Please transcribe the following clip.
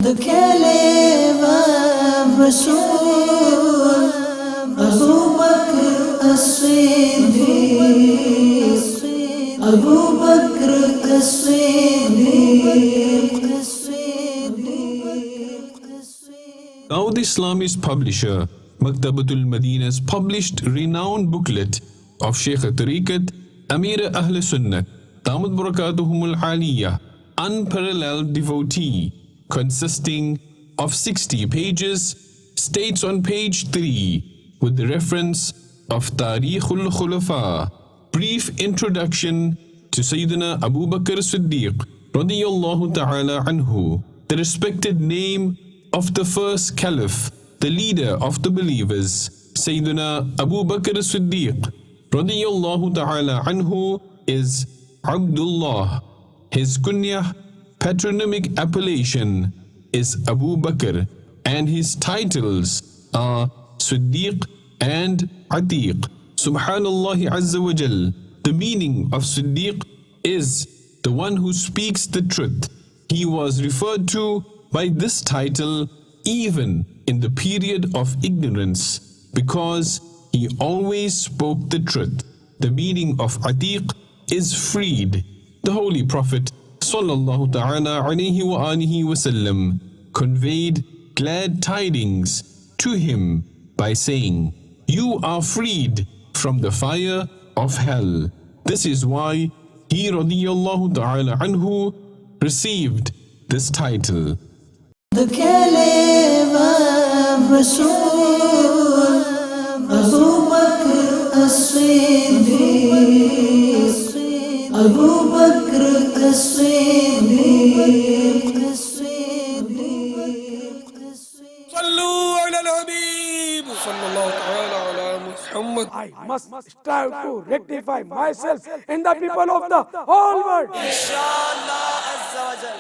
the Caliph of Rasul, Abu Bakr as-Siddiq, Abu Bakr as-Siddiq. Dawateislami's publisher, Maktabatul Madina's published renowned booklet of Shaykh Tariqat, Amir Ahl Sunnah, Damat Barakatuhumul Aliyah, unparalleled devotee, consisting of 60 pages, states on page 3, with the reference of Tariqul Khulafa, brief introduction to Sayyidina Abu Bakr Siddiq, radiyallahu ta'ala anhu, the respected name of the first caliph, the leader of the believers, Sayyidina Abu Bakr Siddiq, radiyallahu ta'ala anhu, is Abdullah. His kunyah, patronymic appellation, is Abu Bakr, and his titles are Siddiq and Atiq. Subhanallah Azza wa Jal. The meaning of Siddiq is the one who speaks the truth. He was referred to by this title even in the period of ignorance, because he always spoke the truth. The meaning of Atiq is freed. The Holy Prophet sallallahu ta'ala alayhi wa alihi wasallam conveyed glad tidings to him by saying, "You are freed from the fire of hell." This is why he radiyallahu ta'ala anhu received this title. The Caliph of Rasul, Abu Bakr as-Siddiq, Abu Bakr as-Siddiq. Sallu ala al-Habib, sallallahu ta'ala ala Muhammad. I must strive to rectify myself and the people of the whole world. Inshallah Azza wa Jal.